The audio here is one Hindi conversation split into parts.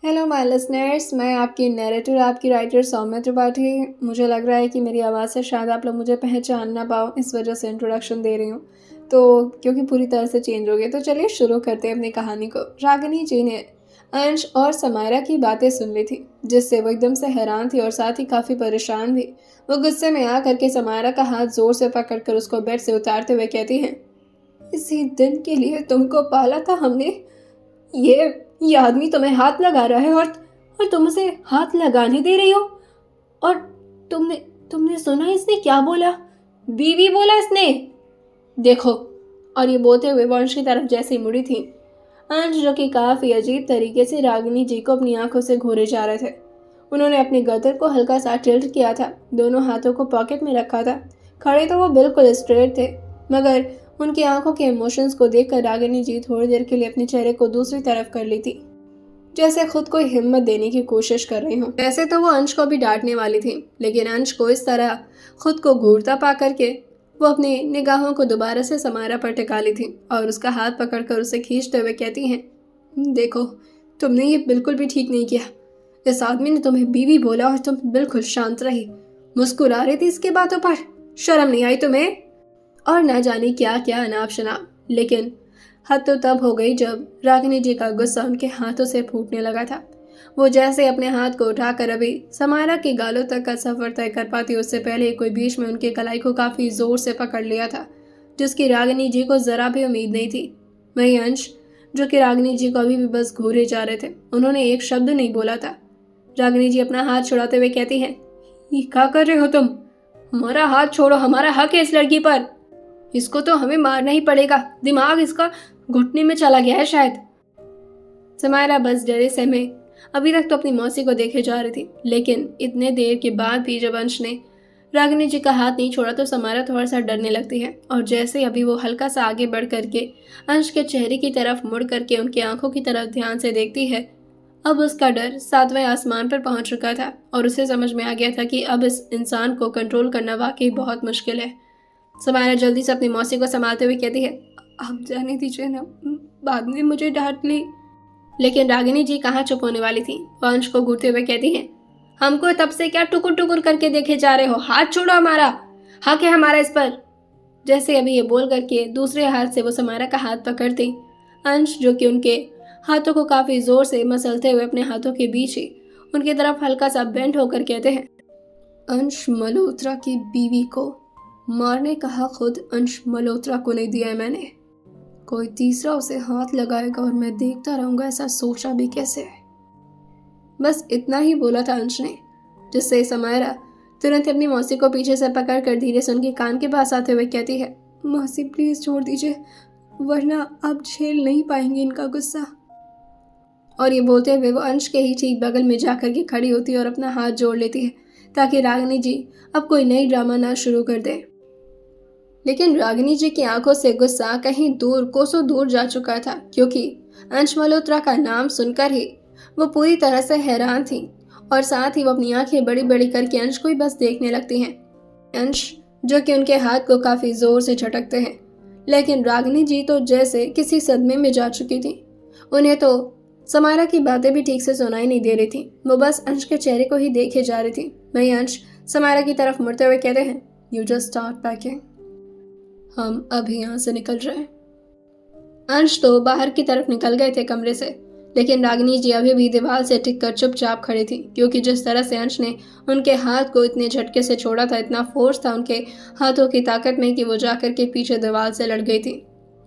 हेलो माय लिसनर्स, मैं आपकी नैरेटर, आपकी राइटर सौम्या त्रिपाठी। मुझे लग रहा है कि मेरी आवाज़ से शायद आप लोग मुझे पहचान ना पाओ, इस वजह से इंट्रोडक्शन दे रही हूँ। तो क्योंकि पूरी तरह से चेंज हो गई, तो चलिए शुरू करते हैं अपनी कहानी को। रागिनी जी ने अंश और समायरा की बातें सुन ली थी, जिससे वो एकदम से हैरान थी और साथ ही काफ़ी परेशान भी। वो गुस्से में आ करके समायरा का हाथ ज़ोर से पकड़कर उसको बेड से उतारते हुए कहती हैं, इसी दिन के लिए तुमको पाला था हमने। ये ये आदमी तुम्हें हाथ लगा रहा है और तुम उसे हाथ लगाने दे रही हो। और तुमने तुमने सुना इसने क्या बोला? बीवी बोला इसने। देखो। और ये बोलते हुए वो अंश की तरफ जैसे मुड़ी थी, अंश जो कि काफी अजीब तरीके से रागिनी जी को अपनी आंखों से घूरे जा रहे थे। उन्होंने अपनी गर्दन को हल्का सा टिल्ट किया था, दोनों हाथों को पॉकेट में रखा था। खड़े तो वो बिल्कुल स्ट्रेट थे, मगर उनकी आंखों के इमोशंस को देखकर रागिनी जी थोड़ी देर के लिए अपने चेहरे को दूसरी तरफ कर ली थी, जैसे खुद को हिम्मत देने की कोशिश कर रही हूँ। वैसे तो वो अंश को भी डांटने वाली थी, लेकिन अंश को इस तरह खुद को घूरता पा करके वो अपनी निगाहों को दोबारा से समायरा पर टिका ली थी और उसका हाथ पकड़कर उसे खींचते हुए कहती हैं, देखो, तुमने ये बिल्कुल भी ठीक नहीं किया। इस आदमी ने तुम्हें बीवी बोला और तुम बिल्कुल शांत रही, मुस्कुरा रही थी इसके बातों पर। शर्म नहीं आई तुम्हें? और न जाने क्या क्या अनाप शनाप। लेकिन हद तो तब हो गई जब रागिनी जी का गुस्सा उनके हाथों से फूटने लगा था। वो जैसे अपने हाथ को उठाकर अभी समायरा के गालों तक का सफर तय कर पाती, उससे पहले कोई बीच में उनके कलाई को काफी जोर से पकड़ लिया था, जिसकी रागिनी जी को जरा भी उम्मीद नहीं थी। वही अंश, जो कि रागिनी जी को अभी भी बस घूरे जा रहे थे, उन्होंने एक शब्द नहीं बोला था। रागिनी जी अपना हाथ छुड़ाते हुए कहती हैं, ये क्या कर रहे हो तुम? हमारा हाथ छोड़ो, हमारा हक है इस लड़की पर। इसको तो हमें मारना ही पड़ेगा, दिमाग इसका घुटने में चला गया है शायद। समायरा बस डरे सहमे अभी तक तो अपनी मौसी को देखे जा रही थी, लेकिन इतने देर के बाद भी जब अंश ने रागिनी जी का हाथ नहीं छोड़ा तो समायरा थोड़ा सा डरने लगती है। और जैसे अभी वो हल्का सा आगे बढ़ करके अंश के चेहरे की तरफ मुड़ करके उनकी आंखों की तरफ ध्यान से देखती है, अब उसका डर सातवें आसमान पर पहुंच चुका था और उसे समझ में आ गया था कि अब इस इंसान को कंट्रोल करना वाकई बहुत मुश्किल है। समायरा जल्दी से अपनी मौसी को संभालते हुए कहती है, आप जाने दीजिए ना, बाद में मुझे डांट ली। लेकिन रागिनी जी कहाँ चुप होने वाली थी। वह अंश को घूरते हुए कहती हैं, हमको तब से क्या टुकुर टुकुर करके देखे जा रहे हो? हाथ छोड़ो, हमारा हक है हमारा इस पर। जैसे अभी ये बोल करके दूसरे हाथ से वो समायरा का हाथ पकड़ती, अंश जो कि उनके हाथों को काफी जोर से मसलते हुए अपने हाथों के बीच ही उनकी तरफ हल्का सा बेंड होकर कहते हैं, अंश मल्होत्रा की बीवी को मारने का हक खुद अंश मल्होत्रा को नहीं दिया है मैंने। कोई तीसरा उसे हाथ लगाएगा और मैं देखता रहूंगा, ऐसा सोचा भी कैसे है? बस इतना ही बोला था अंश ने, जिससे समायरा तुरंत अपनी मौसी को पीछे से पकड़ कर धीरे से उनके कान के पास आते हुए कहती है, मौसी प्लीज छोड़ दीजिए, वरना आप झेल नहीं पाएंगे इनका गुस्सा। और ये बोलते हुए वो अंश के ही ठीक बगल में जाकर के खड़ी होती है और अपना हाथ जोड़ लेती है, ताकि रागिनी जी अब कोई नई ड्रामा ना शुरू कर दे। लेकिन रागिनी जी की आंखों से गुस्सा कहीं दूर, कोसों दूर जा चुका था, क्योंकि अंश मल्होत्रा का नाम सुनकर ही वो पूरी तरह से हैरान थी और साथ ही वो अपनी आंखें बड़ी बड़ी करके अंश को ही बस देखने लगती हैं। अंश जो कि उनके हाथ को काफी जोर से झटकते हैं, लेकिन रागिनी जी तो जैसे किसी सदमे में जा चुकी थी। उन्हें तो समायरा की बातें भी ठीक से सुनाई नहीं दे रही थी, वो बस अंश के चेहरे को ही देखे जा रही थी। वही अंश समायरा की तरफ मुड़ते हुए कहते हैं, यू जस्ट स्टार्ट पैकिंग, हम अभी यहाँ से निकल रहे हैं। अंश तो बाहर की तरफ निकल गए थे कमरे से, लेकिन रागिनी जी अभी भी दीवार से टिक कर चुपचाप खड़ी थी, क्योंकि जिस तरह से अंश ने उनके हाथ को इतने झटके से छोड़ा था, इतना फोर्स था उनके हाथों की ताकत में कि वो जाकर के पीछे दीवार से लड़ गई थी।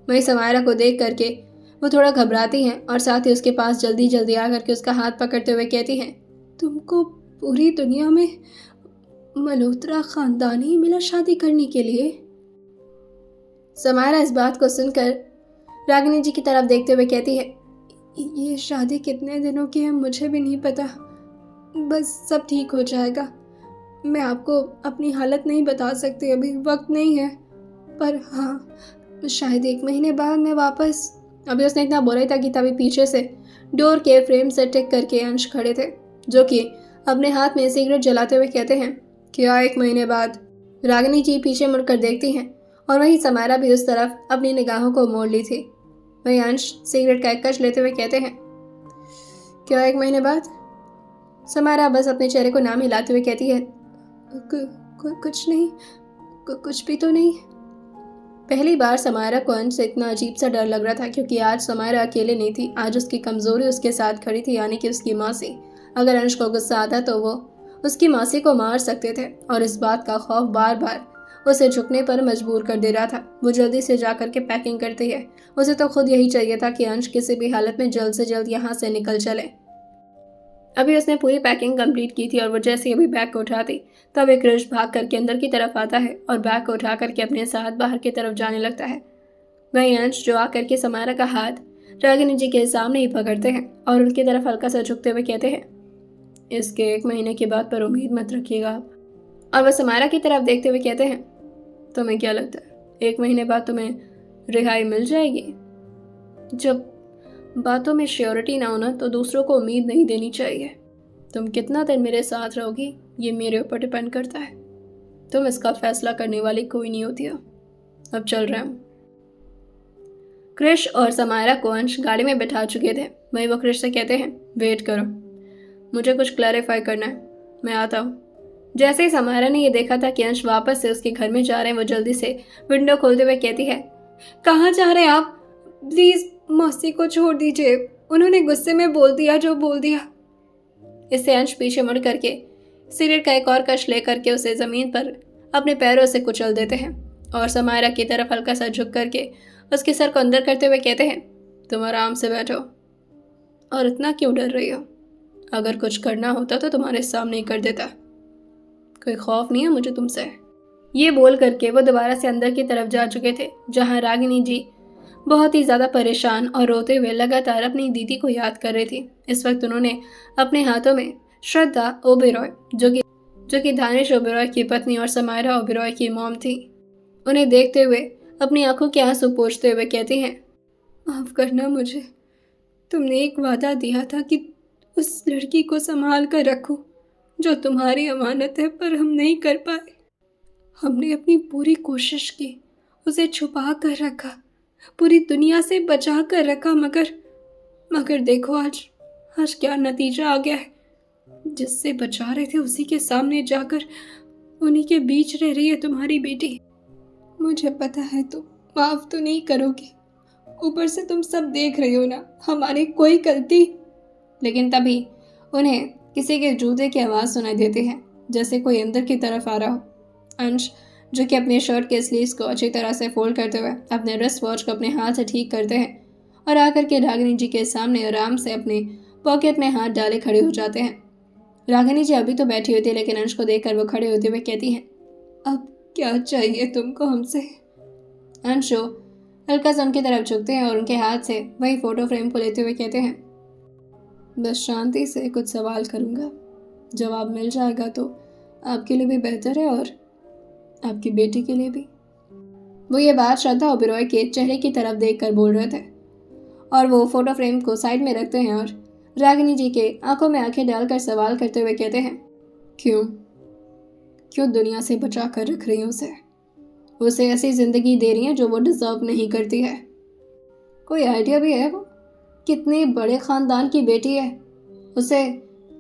वही समायरा को देख करके वो थोड़ा घबराती हैं और साथ ही उसके पास जल्दी जल्दी आकर के उसका हाथ पकड़ते हुए कहती हैं, तुमको पूरी दुनिया में मल्होत्रा खानदान ही मिला शादी करने के लिए? समायरा इस बात को सुनकर रागिनी जी की तरफ देखते हुए कहती है, ये शादी कितने दिनों की है मुझे भी नहीं पता, बस सब ठीक हो जाएगा। मैं आपको अपनी हालत नहीं बता सकती, अभी वक्त नहीं है, पर हाँ, शायद 1 महीने बाद मैं वापस। अभी उसने इतना बोला ही था कि तभी पीछे से डोर के फ्रेम से टिक करके अंश खड़े थे, जो कि अपने हाथ में सिगरेट जलाते हुए कहते हैं, क्या 1 महीने बाद? रागिनी जी पीछे मुड़कर देखती हैं और वहीं समायरा भी उस तरफ अपनी निगाहों को मोड़ ली थी। वहीं अंश सिगरेट का एक कश लेते हुए कहते हैं, क्या 1 महीने बाद? समारा बस अपने चेहरे को नाम हिलाते हुए कहती है, कुछ नहीं, कुछ भी तो नहीं। पहली बार समारा को अंश से इतना अजीब सा डर लग रहा था, क्योंकि आज समारा अकेले नहीं थी। आज उसकी कमजोरी उसके साथ खड़ी थी, यानी कि उसकी मौसी। अगर अंश को गुस्सा आता तो वो उसकी मौसी को मार सकते थे, और इस बात का खौफ बार बार उसे झुकने पर मजबूर कर दे रहा था। वो जल्दी से जाकर के पैकिंग करती है। उसे तो खुद यही चाहिए था कि अंश किसी भी हालत में जल्द से जल्द यहाँ से निकल चले। अभी उसने पूरी पैकिंग कंप्लीट की थी, और वो जैसे अभी बैग को उठाती तब एक क्रिश भाग करके अंदर की तरफ आता है और बैग को उठा करके अपने साथ बाहर की तरफ जाने लगता है। वहीं अंश जो आकर के समारा का हाथ रागिनी जी के सामने ही पकड़ते हैं और उनकी तरफ हल्का सा झुकते हुए कहते हैं, इसके 1 महीने के बाद पर उम्मीद मत रखिएगा आप। और वह समारा की तरफ देखते हुए कहते हैं, तुम्हें क्या लगता है 1 महीने बाद तुम्हें रिहाई मिल जाएगी? जब बातों में श्योरिटी ना होना तो दूसरों को उम्मीद नहीं देनी चाहिए। तुम कितना दिन मेरे साथ रहोगी ये मेरे ऊपर डिपेंड करता है। तुम इसका फैसला करने वाली कोई नहीं होती हो। अब चल रहा हूं। क्रिश और समारा को अंश गाड़ी में बैठा चुके थे। वहीं वो क्रिश से कहते हैं, वेट करो, मुझे कुछ क्लैरिफाई करना है, मैं आता हूँ। जैसे ही समारा ने यह देखा था कि अंश वापस से उसके घर में जा रहे हैं, वो जल्दी से विंडो खोलते हुए कहती है, कहाँ जा रहे हैं आप? प्लीज मौसी को छोड़ दीजिए, उन्होंने गुस्से में बोल दिया जो बोल दिया। इससे अंश पीछे मुड़ करके सिगरेट का एक और कश लेकर के उसे जमीन पर अपने पैरों से कुचल देते हैं और समारा की तरफ हल्का सा झुक करके उसके सर को अंदर करते हुए कहते हैं, तुम आराम से बैठो और इतना क्यों डर रही हो? अगर कुछ करना होता तो तुम्हारे सामने ही कर देता, कोई खौफ नहीं है मुझे तुमसे। ये बोल करके वो दोबारा से अंदर की तरफ जा चुके थे, जहां रागिनी जी बहुत ही ज्यादा परेशान और रोते हुए लगातार अपनी दीदी को याद कर रही थी। इस वक्त उन्होंने अपने हाथों में श्रद्धा ओबेरॉय, जो कि दानिश ओबेरॉय की पत्नी और समायरा ओबेरॉय की मॉम थी, उन्हें देखते हुए अपनी आंखों के आंसू पोंछते हुए कहती हैं, माफ करना मुझे, तुमने एक वादा दिया था कि उस लड़की को संभाल कर रखो जो तुम्हारी अमानत है, पर हम नहीं कर पाए। हमने अपनी पूरी कोशिश की, उसे छुपा कर रखा, पूरी दुनिया से बचा कर रखा, मगर देखो आज क्या नतीजा आ गया है। जिससे बचा रहे थे उसी के सामने जाकर उन्हीं के बीच रह रही है तुम्हारी बेटी। मुझे पता है तुम माफ तो नहीं करोगी, ऊपर से तुम सब देख रहे हो ना, हमारी कोई गलती। लेकिन तभी उन्हें किसी के जूते की आवाज़ सुनाई देती है, जैसे कोई अंदर की तरफ आ रहा हो। अंश, जो कि अपने शर्ट के स्लीव्स को अच्छी तरह से फोल्ड करते हुए अपने रिस्ट वॉच को अपने हाथ से ठीक करते हैं और आकर के रागिनी जी के सामने आराम से अपने पॉकेट में हाथ डाले खड़े हो जाते हैं। रागिनी जी अभी तो बैठी हुई थी, लेकिन अंश को देखकर वो खड़े होते हुए कहती हैं, अब क्या चाहिए तुमको हमसे? अंश हल्का सा उनकी तरफ झुकते हैं और उनके हाथ से वही फोटो फ्रेम को लेते हुए कहते हैं, बस शांति से कुछ सवाल करूंगा, जवाब मिल जाएगा तो आपके लिए भी बेहतर है और आपकी बेटी के लिए भी। वो ये बात श्रद्धा ओबेरॉय के चेहरे की तरफ देखकर बोल रहे थे और वो फोटो फ्रेम को साइड में रखते हैं और रागिनी जी के आंखों में आंखें डालकर सवाल करते हुए कहते हैं, क्यों दुनिया से बचा कर रख रही हैं उसे ऐसी जिंदगी दे रही हैं जो वो डिजर्व नहीं करती है? कोई आइडिया भी है वो कितने बड़े खानदान की बेटी है? उसे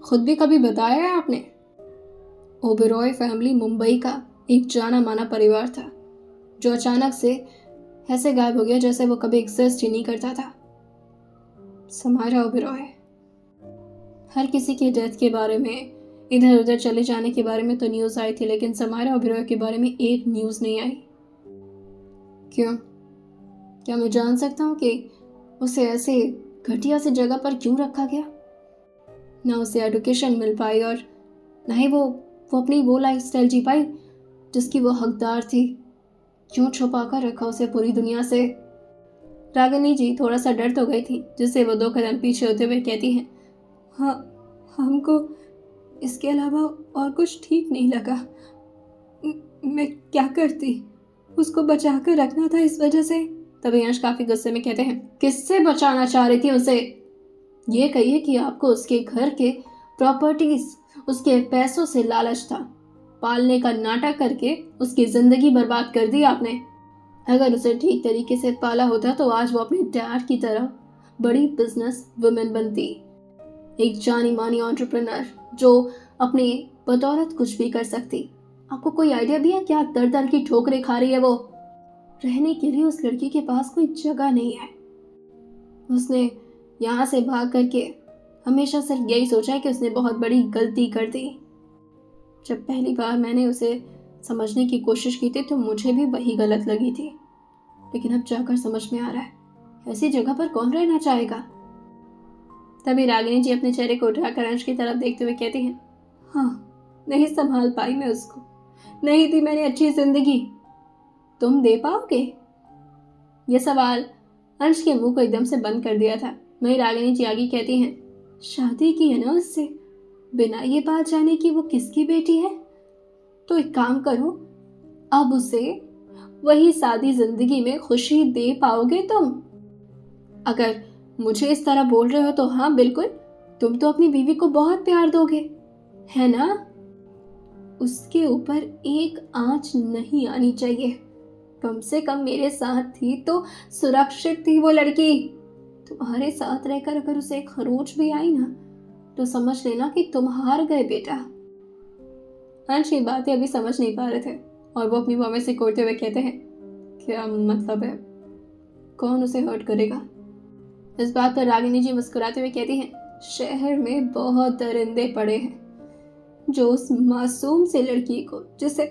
खुद भी कभी बताया है आपने? ओबेरॉय फैमिली मुंबई का एक जाना माना परिवार था, जो अचानक से ऐसे गायब हो गया जैसे वो कभी एग्जिस्ट ही नहीं करता था। समायरा ओबेरॉय। हर किसी की डेथ के बारे में, इधर उधर चले जाने के बारे में तो न्यूज़ आई थी, लेकिन समायरा ओबेरॉय के बारे में एक न्यूज़ नहीं आई। क्या मैं जान सकता हूँ कि उसे ऐसे घटिया सी जगह पर क्यों रखा गया? ना उसे एजुकेशन मिल पाई और ना ही वो अपनी वो लाइफ स्टाइल जी पाई जिसकी वो हकदार थी। क्यों छुपा कर रखा उसे पूरी दुनिया से? रागिनी जी थोड़ा सा डर तो गई थी, जिससे वो 2 कदम पीछे होते हुए कहती हैं, हाँ, हमको इसके अलावा और कुछ ठीक नहीं लगा। मैं क्या करती? उसको बचा कर रखना था इस वजह से। तभी अंश काफी गुस्से में कहते हैं, किससे बचाना चाह रही थी उसे? ये कहिए कि आपको उसके घर के प्रॉपर्टीज, उसके पैसों से लालच था। पालने का नाटक करके उसकी जिंदगी बर्बाद कर दी आपने। अगर उसे ठीक तरीके से पाला होता तो आज वो अपने डैड की तरह बड़ी बिजनेस वुमेन बनती। एक जानी मानी एंटरप्रेन्योर जो अपने बदौलत कुछ भी कर सकती। आपको कोई आइडिया भी है क्या दर दर की ठोकरें खा रही है वो? रहने के लिए उस लड़की के पास कोई जगह नहीं है। उसने यहाँ से भाग करके हमेशा सिर्फ यही सोचा है कि उसने बहुत बड़ी गलती कर दी। जब पहली बार मैंने उसे समझने की कोशिश की थी तो मुझे भी वही गलत लगी थी, लेकिन अब जाकर समझ में आ रहा है ऐसी जगह पर कौन रहना चाहेगा। तभी रागिनी जी अपने चेहरे को उठाकर अंश की तरफ देखते हुए कहती हैं, हाँ, नहीं संभाल पाई मैं उसको, नहीं दी मैंने अच्छी जिंदगी, तुम दे पाओगे? यह सवाल अंश के मुंह को एकदम से बंद कर दिया था। वही रागिनी जी आगे कहती हैं, शादी की है ना उससे, बिना ये बात जाने कि वो किसकी बेटी है, तो एक काम करो, अब उसे वही सादी जिंदगी में खुशी दे पाओगे तुम? अगर मुझे इस तरह बोल रहे हो तो हाँ बिल्कुल, तुम तो अपनी बीवी को बहुत प्यार दोगे, है ना? उसके ऊपर एक आंच नहीं आनी चाहिए, कम से कम मेरे साथ थी तो सुरक्षित थी वो लड़की। तुम्हारे साथ रहकर अगर उसे एक खरोच भी आई ना तो समझ लेना कि तुम हार गए बेटा। अंश ये बातें अभी समझ नहीं पा रहे थे और वो अपनी मम्मी से कोड़ते हुए कहते हैं, क्या मतलब है, कौन उसे हर्ट करेगा? इस बात पर रागिनी जी मुस्कुराते हुए कहती हैं, शहर में बहुत दरिंदे पड़े हैं जो उस मासूम से लड़की को, जिसे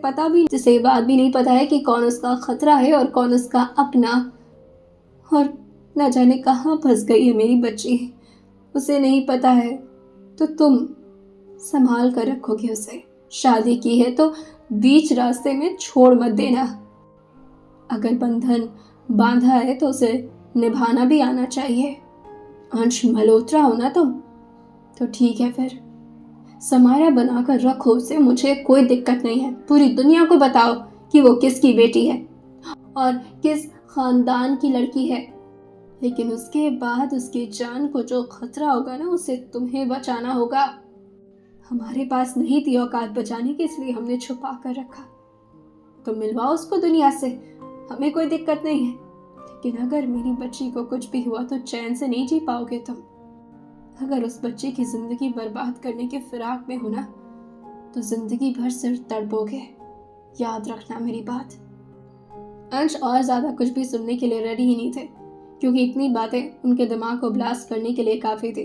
ये बात भी नहीं पता है कि कौन उसका खतरा है और कौन उसका अपना, और न जाने कहाँ फंस गई है मेरी बच्ची, उसे नहीं पता है, तो तुम संभाल कर रखोगे उसे। शादी की है तो बीच रास्ते में छोड़ मत देना। अगर बंधन बांधा है तो उसे निभाना भी आना चाहिए। अंश मल्होत्रा हो ना तुम, तो ठीक है फिर समाया बनाकर रखो उसे, मुझे कोई दिक्कत नहीं है। पूरी दुनिया को बताओ कि वो किसकी बेटी है और किस खानदान की लड़की है, लेकिन उसके बाद उसकी जान को जो खतरा होगा ना, उसे तुम्हें बचाना होगा। हमारे पास नहीं थी औकात बचाने की, इसलिए हमने छुपा कर रखा। तुम मिलवाओ उसको दुनिया से, हमें कोई दिक्कत नहीं है, लेकिन अगर मेरी बच्ची को कुछ भी हुआ तो चैन से नहीं जी पाओगे तुम। अगर उस बच्ची की जिंदगी बर्बाद करने के फिराक में हो ना तो जिंदगी भर सिर तड़पोगे, याद रखना मेरी बात। अंश और ज्यादा कुछ भी सुनने के लिए रेडी ही नहीं थे, क्योंकि इतनी बातें उनके दिमाग को ब्लास्ट करने के लिए काफी थी।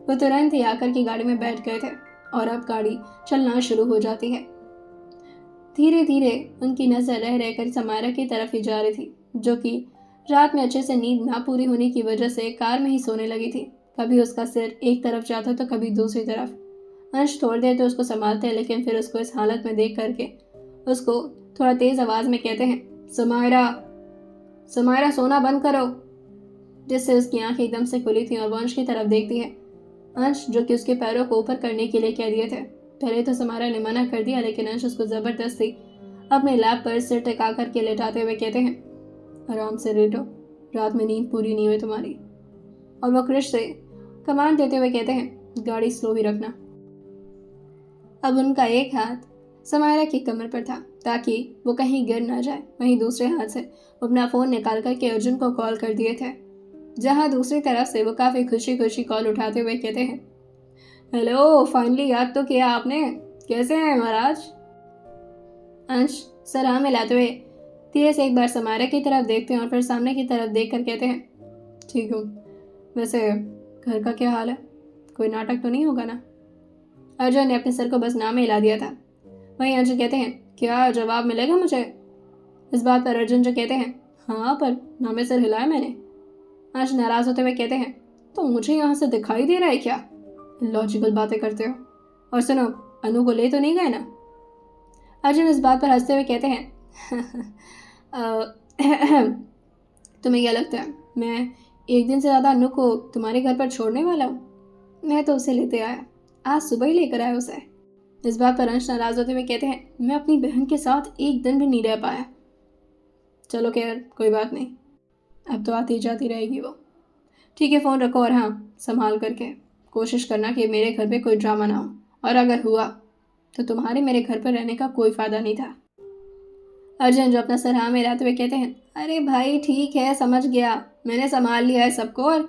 वो तुरंत ही आकर की गाड़ी में बैठ गए थे और अब गाड़ी चलना शुरू हो जाती है। धीरे धीरे उनकी नजर रह रहकर समारा की तरफ ही जा रही थी, जो कि रात में अच्छे से नींद ना पूरी होने की वजह से कार में ही सोने लगी थी। कभी उसका सिर एक तरफ जाता तो कभी दूसरी तरफ। अंश थोड़ी देर तो उसको संभालते हैं, लेकिन फिर उसको इस हालत में देख करके उसको थोड़ा तेज आवाज में कहते हैं, समायरा, समायरा सोना बंद करो, जिससे उसकी आंखें एकदम से खुली थी और वो अंश की तरफ देखती है। अंश जो कि उसके पैरों को ऊपर करने के लिए कह दिए थे। पहले तो समायरा ने मना कर दिया, लेकिन अंश उसको जबरदस्ती अपने लैब पर सिर टिका करके लेटाते हुए कहते हैं, आराम से लेटो, रात में नींद पूरी नहीं हुई तुम्हारी। और वो क्रिश से कमांड देते हुए कहते हैं, गाड़ी स्लो ही रखना। अब उनका एक हाथ समायरा की कमर पर था ताकि वो कहीं गिर ना जाए, वहीं दूसरे हाथ से वो अपना फ़ोन निकाल करके अर्जुन को कॉल कर दिए थे, जहां दूसरी तरफ से वो काफ़ी खुशी खुशी कॉल उठाते हुए कहते हैं, हेलो, फाइनली याद तो किया आपने, कैसे हैं महाराज? अंश सर हाँ मिलाते हुए धीरे से एक बार समायरा की तरफ देखते हैं और फिर सामने की तरफ देख कर कहते हैं, ठीक हूँ, वैसे घर का क्या हाल है, कोई नाटक तो नहीं होगा ना? अर्जुन ने अपने सर को बस नाम हिला दिया था। वहीं अर्जुन कहते हैं, क्या जवाब मिलेगा मुझे? इस बात पर अर्जुन जो कहते हैं, हाँ पर नामे सर हिलाया मैंने। अंश नाराज होते हुए कहते हैं, तो मुझे यहाँ से दिखाई दे रहा है क्या? लॉजिकल बातें करते हो। और सुनो, अनु को ले तो नहीं गए ना? अर्जुन इस बात पर हंसते हुए कहते हैं, तुम्हें क्या लगता है मैं एक दिन से ज़्यादा अनु को तुम्हारे घर पर छोड़ने वाला हूँ? मैं तो उसे लेते आया, आज सुबह ही लेकर आया उसे। इस बात पर अंश नाराज होते हुए कहते हैं, मैं अपनी बहन के साथ एक दिन भी नहीं रह पाया। चलो खैर कोई बात नहीं, अब तो आती जाती रहेगी वो। ठीक है, फ़ोन रखो और हाँ, संभाल करके कोशिश करना कि मेरे घर पे कोई ड्रामा ना हो, और अगर हुआ तो तुम्हारे मेरे घर पर रहने का कोई फ़ायदा नहीं था। अर्जुन जो अपना सर हाँ में हिलाते हुए कहते हैं, अरे भाई ठीक है, समझ गया, मैंने संभाल लिया है सबको, और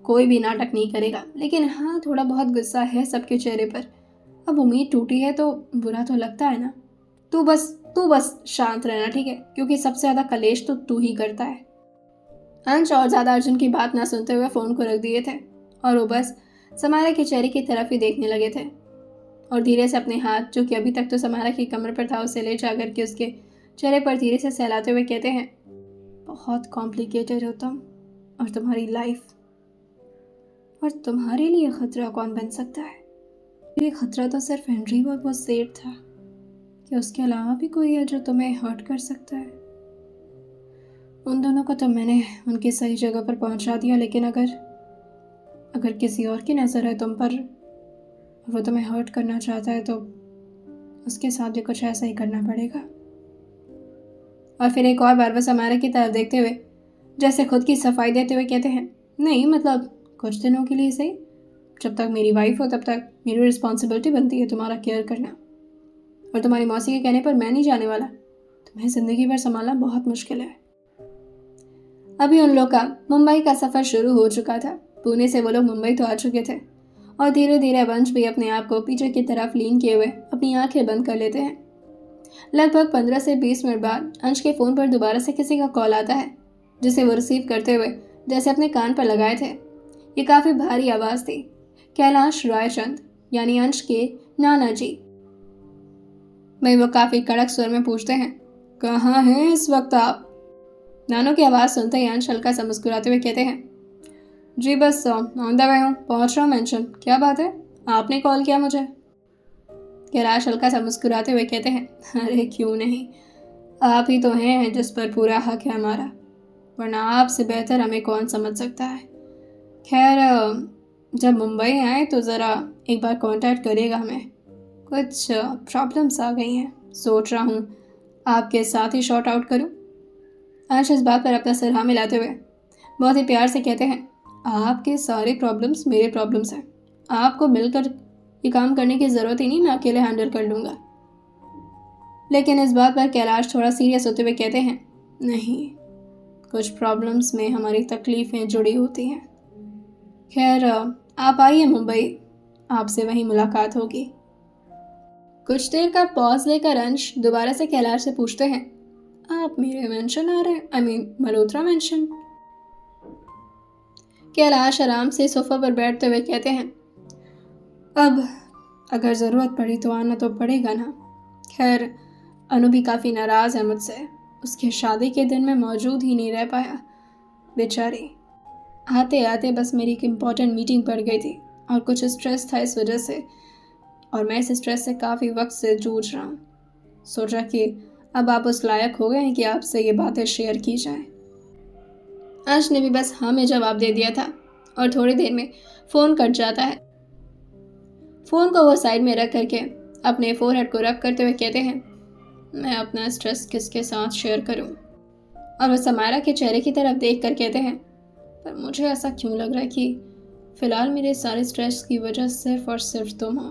कोई भी नाटक नहीं करेगा, लेकिन हाँ थोड़ा बहुत गुस्सा है सबके चेहरे पर। अब उम्मीद टूटी है तो बुरा तो लगता है ना। तू बस शांत रहना, ठीक है, क्योंकि सबसे ज़्यादा कलेश तो तू ही करता है। अंश और ज़्यादा अर्जुन की बात ना सुनते हुए फ़ोन को रख दिए थे और वो बस समारा के चेहरे की तरफ ही देखने लगे थे और धीरे से अपने हाथ, जो कि अभी तक तो समारा की कमर पर था, उसे ले जा करके उसके चेहरे पर धीरे से सहलाते हुए कहते हैं, बहुत कॉम्प्लिकेटेड हो तुम और तुम्हारी लाइफ, और तुम्हारे लिए खतरा कौन बन सकता है? ये खतरा तो सिर्फ हेनरी और वो सेठ था। क्या उसके अलावा भी कोई है जो तुम्हें हर्ट कर सकता है? उन दोनों को तो मैंने उनकी सही जगह पर पहुंचा दिया, लेकिन अगर किसी और की नज़र है तुम पर, वो तुम्हें हर्ट करना चाहता है, तो उसके साथ भी कुछ ऐसा ही करना पड़ेगा। और फिर एक और बार वो समारा की तरफ देखते हुए जैसे खुद की सफाई देते हुए कहते हैं, नहीं मतलब कुछ दिनों के लिए सही, जब तक मेरी वाइफ हो तब तक मेरी रिस्पॉन्सिबिलिटी बनती है तुम्हारा केयर करना, और तुम्हारी मौसी के कहने पर मैं नहीं जाने वाला। तुम्हें ज़िंदगी भर संभालना बहुत मुश्किल है। अभी उन लोग का मुंबई का सफ़र शुरू हो चुका था। पुणे से वो लोग मुंबई तो आ चुके थे और धीरे धीरे अंश भी अपने आप को पीछे की तरफ लीन किए हुए अपनी आंखें बंद कर लेते हैं। लगभग 15 से 20 मिनट बाद अंश के फ़ोन पर दोबारा से किसी का कॉल आता है, जिसे वो रिसीव करते हुए जैसे अपने कान पर लगाए थे। ये काफ़ी भारी आवाज़ थी। कैलाश रायचंद यानी अंश के नाना जी। वही वो काफ़ी कड़क स्वर में पूछते हैं, कहाँ हैं इस वक्त आप? नानू की आवाज़ सुनते ही अंश हल्का सा मुस्कुराते हुए कहते हैं, जी बस ऑन द वे हूँ, पहुँच रहा हूँ मेंशन। क्या बात है, आपने कॉल किया मुझे? कैलाश हल्का सा मुस्कुराते हुए कहते हैं, अरे क्यों नहीं, आप ही तो हैं जिस पर पूरा हक है हमारा, वरना आपसे बेहतर हमें कौन समझ सकता है। खैर जब मुंबई आए तो ज़रा एक बार कांटेक्ट करिएगा हमें। कुछ प्रॉब्लम्स आ गई हैं, सोच रहा हूँ आपके साथ ही शॉर्ट आउट करूँ। अंश इस बात पर अपना सिर हाँ मिलाते हुए बहुत ही प्यार से कहते हैं, आपके सारे प्रॉब्लम्स मेरे प्रॉब्लम्स हैं, आपको मिलकर ये काम करने की ज़रूरत ही नहीं, मैं अकेले हैंडल कर लूँगा। लेकिन इस बात पर कैलाश थोड़ा सीरियस होते हुए कहते हैं, नहीं, कुछ प्रॉब्लम्स में हमारी तकलीफ़ें जुड़ी होती हैं। खैर आप आइए मुंबई, आपसे वहीं मुलाकात होगी। कुछ देर का पॉज लेकर अंश दोबारा से कैलाश से पूछते हैं, आप मेरे मेंशन आ रहे हैं, I mean Malhotra mention? Kailash आराम से सोफा पर बैठते हुए कहते हैं, अब अगर ज़रूरत पड़ी तो आना तो पड़ेगा ना। खैर अनु भी काफ़ी नाराज़ है मुझसे, उसके शादी के दिन में मौजूद ही नहीं रह पाया बेचारी। आते आते बस मेरी एक इम्पॉर्टेंट मीटिंग पड़ गई थी और कुछ स्ट्रेस था इस वजह से, और मैं इस स्ट्रेस से काफ़ी वक्त से जूझ रहा हूँ। सोचा कि अब आप उस लायक हो गए हैं कि आपसे ये बातें शेयर की जाएं। अंश ने भी बस हाँ में जवाब दे दिया था और थोड़ी देर में फ़ोन कट जाता है। फ़ोन को वो साइड में रख करके अपने फोरहेड को रब करते हुए कहते हैं, मैं अपना स्ट्रेस किसके साथ शेयर करूं? और वो समारा के चेहरे की तरफ देख कर कहते हैं, पर मुझे ऐसा क्यों लग रहा है कि फ़िलहाल मेरे सारे स्ट्रेस की वजह सिर्फ और सिर्फ तुम हो।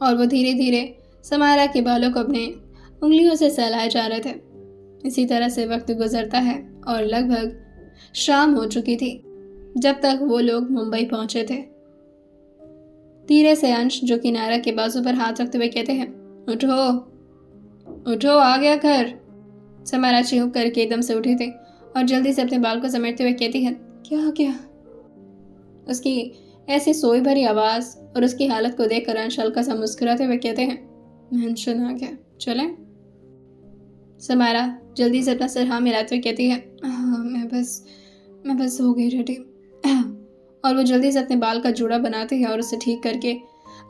और वो धीरे धीरे समारा के बालों को अपने उंगलियों से सहलाए जा रहे थे। इसी तरह से वक्त गुजरता है और लगभग शाम हो चुकी थी जब तक वो लोग मुंबई पहुंचे थे। धीरे से अंश, जो कि नायरा के बाजू पर हाथ रखते हुए कहते हैं, उठो उठो, आ गया घर। समारा चीख करके एकदम से उठी थी और जल्दी से अपने बाल को समेटते हुए कहती है, क्या क्या? उसकी ऐसी सोई भरी आवाज़ और उसकी हालत को देखकर अंश हल्का सा मुस्कुराते हुए कहते हैं, मेंशन आ गया, चलें? समारा जल्दी से अपना सिर हाँ मिलाते हुए कहती है, हाँ मैं बस हो गई रेडी। और वो जल्दी से अपने बाल का जूड़ा बनाती है और उसे ठीक करके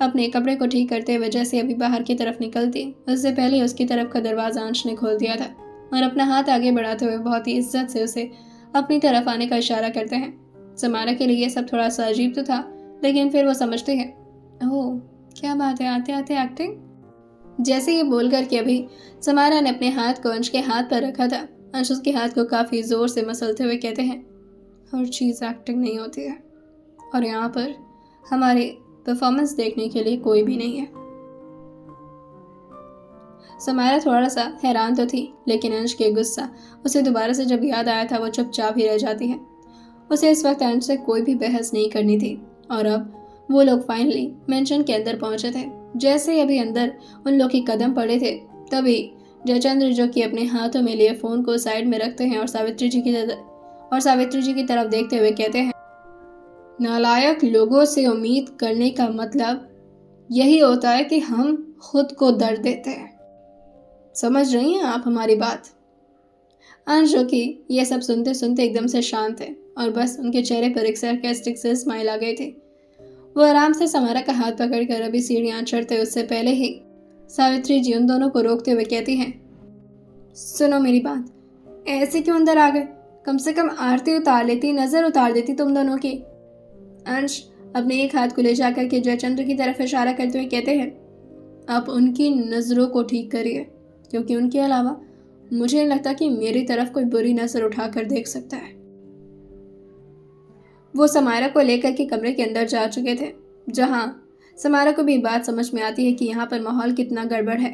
अपने कपड़े को ठीक करते हुए जैसे अभी बाहर की तरफ निकलती, उससे पहले उसकी तरफ का दरवाज़ा अंश ने खोल दिया था और अपना हाथ आगे बढ़ाते हुए बहुत ही इज्जत से उसे अपनी तरफ आने का इशारा करते हैं। समारा के लिए ये सब थोड़ा सा अजीब तो था, लेकिन फिर वो समझते हैं, ओह क्या बात है, आते आते एक्टिंग। जैसे ये बोल कर के अभी समारा ने अपने हाथ को अंश के हाथ पर रखा था, अंश उसके हाथ को काफ़ी ज़ोर से मसलते हुए कहते हैं, हर चीज़ एक्टिंग नहीं होती है और यहाँ पर हमारे परफॉर्मेंस देखने के लिए कोई भी नहीं है। समारा थोड़ा सा हैरान तो थी, लेकिन अंश के गुस्सा उसे दोबारा से जब याद आया था वो चुपचाप ही रह जाती है। उसे इस वक्त अंश से कोई भी बहस नहीं करनी थी। और अब वो लोग फाइनली मेंशन के अंदर पहुंचे थे। जैसे ही अभी अंदर उन लोग के कदम पड़े थे, तभी जयचंद्र, जो कि अपने हाथों में लिए फोन को साइड में रखते हैं और सावित्री जी की तरफ देखते हुए कहते हैं, नालायक लोगों से उम्मीद करने का मतलब यही होता है कि हम खुद को दर्द देते हैं। समझ रही हैं आप हमारी बात? अंश, जो कि ये सब सुनते सुनते एकदम से शांत थे और बस उनके चेहरे पर एक सरकास्टिक से स्माइल आ गई थी। वो आराम से समारा का हाथ पकड़कर अभी सीढ़ियां चढ़ते उससे पहले ही सावित्री जी उन दोनों को रोकते हुए कहती हैं, सुनो मेरी बात, ऐसे क्यों अंदर आ गए? कम से कम आरती उतार लेती, नजर उतार देती तुम दोनों की। अंश अपने एक हाथ को ले जाकर के जयचंद्र की तरफ इशारा करते हुए कहते हैं, आप उनकी नजरों को ठीक करिए, क्योंकि उनके अलावा मुझे नहीं लगता कि मेरी तरफ कोई बुरी नजर उठाकर देख सकता है। वो समारा को लेकर के कमरे के अंदर जा चुके थे, जहां समारा को भी बात समझ में आती है कि यहाँ पर माहौल कितना गड़बड़ है।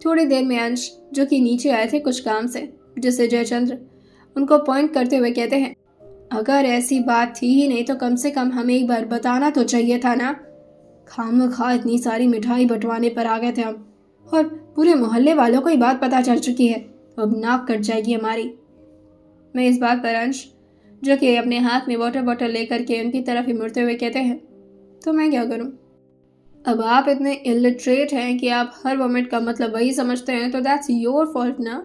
थोड़ी देर में अंश, जो कि नीचे आए थे कुछ काम से, जिसे जयचंद्र उनको पॉइंट करते हुए कहते हैं, अगर ऐसी बात थी ही नहीं तो कम से कम हमें एक बार बताना तो चाहिए था ना। खामखा इतनी सारी मिठाई बंटवाने पर आ गए थे हम, और पूरे मोहल्ले वालों को ये बात पता चल चुकी है, अब नाक कट जाएगी हमारी। मैं इस बात पर अंश, जो कि अपने हाथ में वाटर बॉटल लेकर के उनकी तरफ ही मुड़ते हुए कहते हैं, तो मैं क्या करूं? अब आप इतने इलिटरेट हैं कि आप हर मोमेंट का मतलब वही समझते हैं, तो दैट्स योर फॉल्ट ना।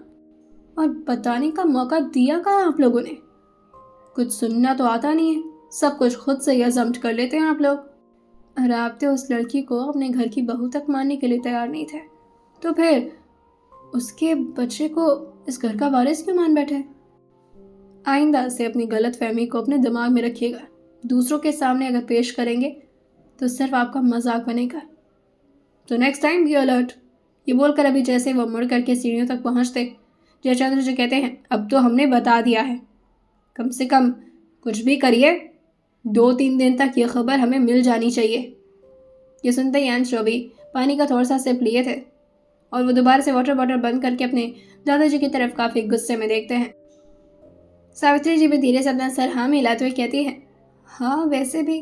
और बताने का मौका दिया कहाँ आप लोगों ने? कुछ सुनना तो आता नहीं है, सब कुछ खुद से ही अजम्प्ट कर लेते हैं आप लोग। और आप तो उस लड़की को अपने घर की बहू तक मानने के लिए तैयार नहीं थे, तो फिर उसके बच्चे को इस घर का वारिस क्यों मान बैठे? आइंदा से अपनी गलत फहमी को अपने दिमाग में रखिएगा। दूसरों के सामने अगर पेश करेंगे तो सिर्फ आपका मजाक बनेगा। तो नेक्स्ट टाइम बी अलर्ट। ये बोलकर अभी जैसे वो मुड़ करके सीढ़ियों तक पहुंचते, जयचंद्र जी कहते हैं, अब तो हमने बता दिया है, कम से कम कुछ भी करिए, 2-3 दिन तक ये खबर हमें मिल जानी चाहिए। ये सुनते ही अंश, जो भी पानी का थोड़ा सा सिप लिए थे, और वो दोबारा से वाटर बॉटल बंद करके अपने दादाजी की तरफ काफी गुस्से में देखते हैं। सावित्री जी भी धीरे से अपना सर हाँ में हिलाते हुए कहती है, हाँ वैसे भी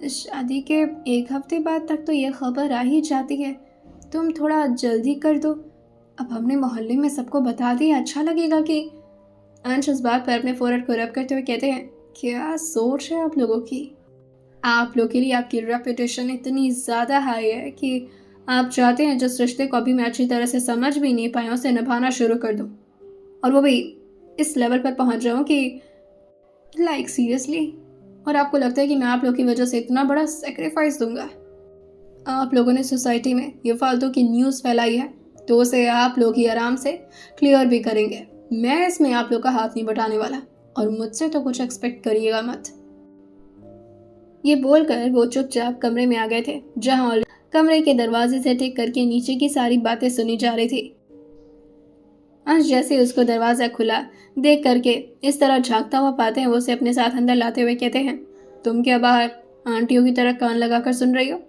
शादी के 1 हफ्ते बाद तक तो ये खबर आ ही जाती है, तुम थोड़ा जल्दी कर दो, अब हमने मोहल्ले में सबको बता दिया, अच्छा लगेगा कि। अंश उस बात पर अपने फोरहेड को रब करते हुए कहते हैं, क्या सोच है आप लोगों की? आप लोगों के लिए आपकी रेपुटेशन इतनी ज़्यादा हाई है कि आप चाहते हैं जिस रिश्ते को अभी मैं अच्छी तरह से समझ भी नहीं पाया उसे निभाना शुरू कर दूं, और वो भी इस लेवल पर पहुंच जाऊं कि लाइक सीरियसली। और आपको लगता है कि मैं आप लोगों की वजह से इतना बड़ा सेक्रीफाइस दूंगा? आप लोगों ने सोसाइटी में ये फालतू की न्यूज़ फैलाई है, तो उसे आप लोग ही आराम से क्लियर भी करेंगे। मैं इसमें आप लोग का हाथ नहीं बटाने वाला, और मुझसे तो कुछ एक्सपेक्ट करिएगा मत। ये बोलकर वो चुपचाप कमरे में आ गए थे, जहां कमरे के दरवाजे से टिक करके नीचे की सारी बातें सुनी जा रही थी। अंश जैसे उसको दरवाजा खुला देख करके इस तरह झांकता हुआ पाते हैं, वो उसे अपने साथ अंदर लाते हुए कहते हैं, तुम क्या बाहर आंटियों की तरह कान लगाकर सुन रही हो?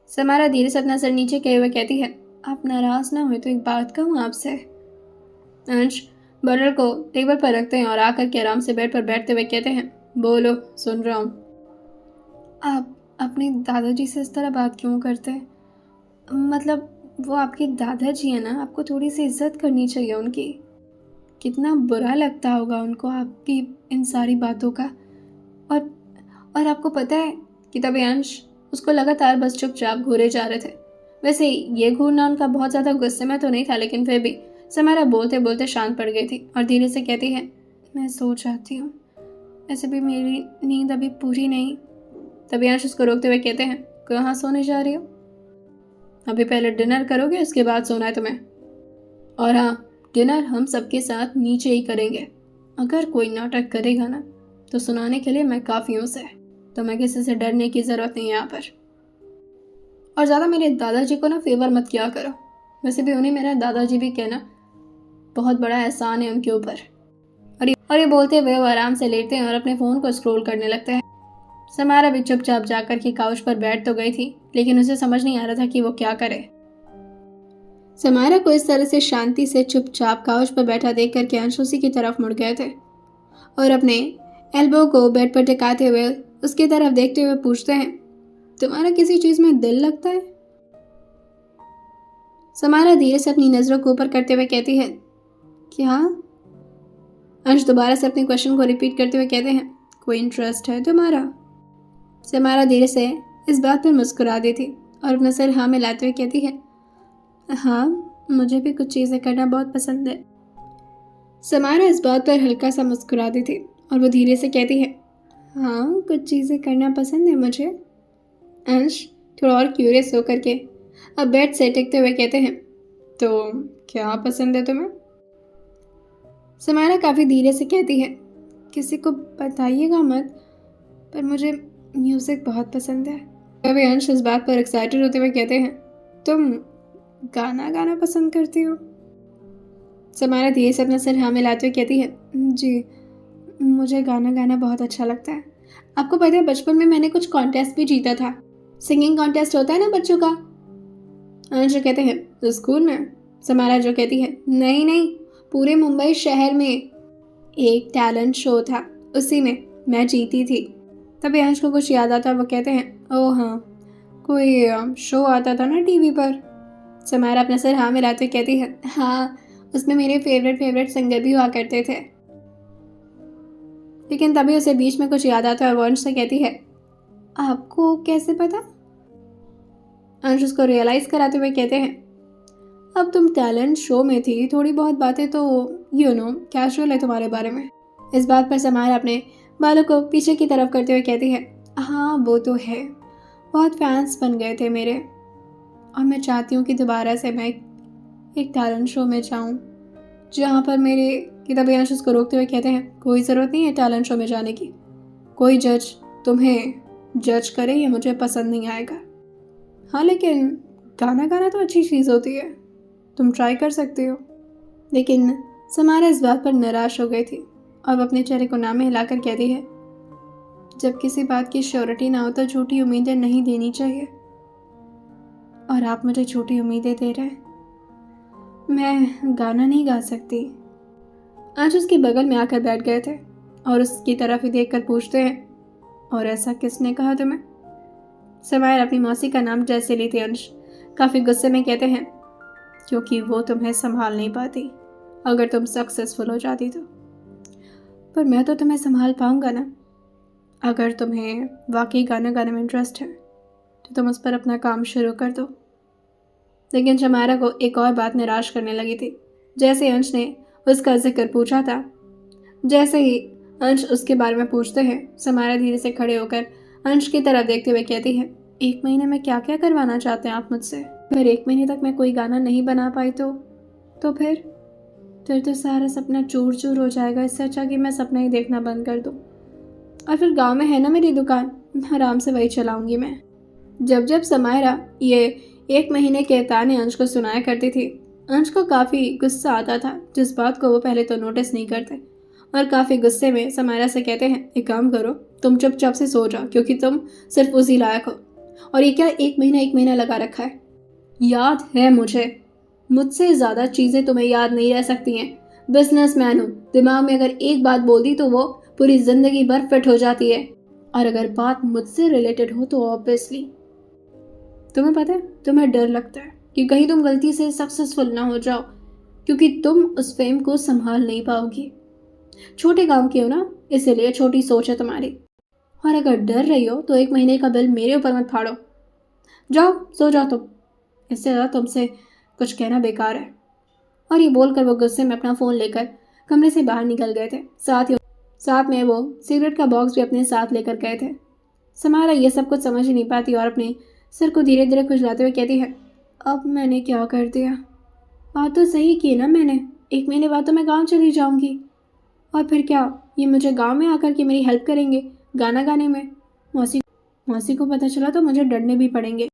समारा धीरे से अपना सर नीचे किए हुए कहती है, आप नाराज ना हो तो एक बात कहूँ आपसे। अंश बटल को टेबल पर रखते हैं और आकर के आराम से बेड पर बैठते हुए कहते हैं, बोलो, सुन रहा हूँ। आप अपने दादाजी से इस तरह बात क्यों करते हैं? मतलब वो आपके दादाजी है ना, आपको थोड़ी सी इज्जत करनी चाहिए उनकी। कितना बुरा लगता होगा उनको आपकी इन सारी बातों का। और आपको पता है कि तभी अंश उसको लगातार बस चुपचाप घूरे जा रहे थे। वैसे ये घूरना उनका बहुत ज़्यादा गुस्से में तो नहीं था, लेकिन फिर भी समारा बोलते बोलते शांत पड़ गई थी और धीरे से कहती है, मैं सो जाती हूँ, ऐसे भी मेरी नींद अभी पूरी नहीं। तभी अंश उसको रोकते हुए कहते हैं, कहाँ सोने जा रही हो? अभी पहले डिनर करोगे, उसके बाद सोना है तुम्हें। और हाँ, डिनर हम सबके साथ नीचे ही करेंगे। अगर कोई नाटक करेगा ना तो सुनाने के लिए मैं काफ़ी हूँ उसे, तो मैं किसी से डरने की ज़रूरत नहीं है यहाँ पर। और ज़्यादा मेरे दादाजी को ना फेवर मत किया करो, वैसे भी उन्हें मेरा दादाजी भी कहना बहुत बड़ा एहसान है उनके ऊपर। और ये बोलते हुए वो आराम से लेटते हैं और अपने फ़ोन को स्क्रॉल करने लगते हैं। समारा भी चुपचाप जाकर के काउच पर बैठ तो गई थी, लेकिन उसे समझ नहीं आ रहा था कि वो क्या करे। समारा को इस तरह से शांति से चुपचाप काउच पर बैठा देख करके अंश उसी की तरफ मुड़ गए थे और अपने एल्बो को बेड पर टिकाते हुए उसकी तरफ देखते हुए पूछते हैं, तुम्हारा किसी चीज़ में दिल लगता है? समारा धीरे से अपनी नज़रों को ऊपर करते हुए कहती है, क्या? अंश दोबारा से अपने क्वेश्चन को रिपीट करते हुए कहते हैं, कोई इंटरेस्ट है तुम्हारा? समारा धीरे से इस बात पर मुस्कुरा देती और अपना सर हाँ में लाते हुए कहती है, हाँ, मुझे भी कुछ चीज़ें करना बहुत पसंद है। समारा इस बात पर हल्का सा मुस्कुरा देती और वो धीरे से कहती है, हाँ, कुछ चीज़ें करना पसंद है मुझे। अंश थोड़ा और क्यूरियस होकर के अब बेड से टिकते हुए कहते हैं, तो क्या पसंद है तुम्हें? समारा काफ़ी धीरे से कहती है, किसी को बताइएगा मत, पर मुझे म्यूज़िक बहुत पसंद है। तभी अंश इस बात पर एक्साइटेड होते हुए कहते हैं, तुम गाना गाना पसंद करती हो? समारा धीरे से अपना सर हाँ मिलाते हुए कहती है, जी, मुझे गाना गाना बहुत अच्छा लगता है। आपको पता है बचपन में मैंने कुछ कॉन्टेस्ट भी जीता था। सिंगिंग कॉन्टेस्ट होता है ना बच्चों का। अंश जो कहते हैं, तो स्कूल में? समारा जो कहती है, नहीं नहीं, पूरे मुंबई शहर में एक टैलेंट शो था, उसी में मैं जीती थी। तभी अंश को कुछ याद आता है, वो कहते हैं, ओह हाँ, कोई शो आता था ना टीवी पर। समारा अपना सर हाँ मिलाते कहती है, हाँ, उसमें मेरे फेवरेट सिंगर भी हुआ करते थे। लेकिन तभी उसे बीच में कुछ याद आता है और वो अंश से कहती है, आपको कैसे पता? अंश उसको रियलाइज़ कराते हुए कहते हैं, अब तुम टैलेंट शो में थी, थोड़ी बहुत बातें तो कैजुअल है तुम्हारे बारे में। इस बात पर समारा अपने बालों को पीछे की तरफ करते हुए कहती है, हाँ वो तो है, बहुत फैंस बन गए थे मेरे, और मैं चाहती हूँ कि दोबारा से मैं एक टैलेंट शो में जाऊँ जहाँ पर मेरे किताबी अंश उसको रोकते हुए कहते हैं, कोई ज़रूरत नहीं है टैलेंट शो में जाने की, कोई जज तुम्हें जज करे ये मुझे पसंद नहीं आएगा। हाँ, लेकिन गाना गाना तो अच्छी चीज़ होती है, तुम ट्राई कर सकते हो। लेकिन समारा इस बात पर निराश हो गई थी और वो अपने चेहरे को नाम में हिलाकर कहती है, जब किसी बात की श्योरिटी ना हो तो झूठी उम्मीदें नहीं देनी चाहिए, और आप मुझे झूठी उम्मीदें दे रहे हैं। मैं गाना नहीं गा सकती। आज उसके बगल में आकर बैठ गए थे और उसकी तरफ ही देखकर पूछते हैं, और ऐसा किसने कहा तुम्हें? समायर अपनी मौसी का नाम जैसे लेते अंश काफ़ी गुस्से में कहते हैं, क्योंकि वो तुम्हें संभाल नहीं पाती, अगर तुम सक्सेसफुल हो जाती तो। पर मैं तो तुम्हें संभाल पाऊंगा ना। अगर तुम्हें वाकई गाना गाने में इंटरेस्ट है तो तुम उस पर अपना काम शुरू कर दो। लेकिन शमारा को एक और बात निराश करने लगी थी। जैसे अंश ने उसका जिक्र पूछा था, जैसे ही अंश उसके बारे में पूछते हैं, समारा धीरे से खड़े होकर अंश की तरफ देखते हुए कहती है, 1 महीने में क्या क्या करवाना चाहते हैं आप मुझसे? अगर 1 महीने तक मैं कोई गाना नहीं बना पाई तो फिर तो सारा सपना चूर चूर हो जाएगा। इससे अच्छा कि मैं सपना ही देखना बंद कर दूँ। और फिर गांव में है ना मेरी दुकान, आराम से वही चलाऊंगी मैं। जब जब समायरा ये 1 महीने के ताने अंश को सुनाया करती थी, अंश को काफ़ी गुस्सा आता था, जिस बात को वो पहले तो नोटिस नहीं करते, और काफ़ी गुस्से में समायरा से कहते हैं, एक काम करो, तुम चुपचाप से सो जाओ, क्योंकि तुम सिर्फ उसी लायक हो। और ये क्या 1 महीना लगा रखा है? याद है मुझसे ज़्यादा चीज़ें तुम्हें याद नहीं रह सकती हैं। बिजनेसमैन हूँ, दिमाग में अगर एक बात बोल दी तो वो पूरी ज़िंदगी भर फिट हो जाती है। और अगर बात मुझसे रिलेटेड हो तो ऑब्वियसली तुम्हें पता है, तुम्हें डर लगता है कि कहीं तुम गलती से सक्सेसफुल ना हो जाओ, क्योंकि तुम उस फेम को संभाल नहीं पाओगी। छोटे गांव के हो ना, इसीलिए छोटी सोच है तुम्हारी। और अगर डर रही हो तो 1 महीने का बिल मेरे ऊपर मत फाड़ो। जाओ सो जाओ तुम, इससे ज़्यादा तुमसे कुछ कहना बेकार है। और ये बोलकर वो गुस्से में अपना फ़ोन लेकर कमरे से बाहर निकल गए थे। साथ में वो सिगरेट का बॉक्स भी अपने साथ लेकर गए थे। समारा ये सब कुछ समझ ही नहीं पाती और अपने सिर को धीरे धीरे खुजलाते हुए कहती है, अब मैंने क्या कर दिया? बात तो सही की ना मैंने, 1 महीने बाद तो मैं गाँव चली जाऊँगी। और फिर क्या ये मुझे गाँव में आकर के मेरी हेल्प करेंगे गाना गाने में? मौसी को पता चला तो मुझे डरने भी पड़ेंगे।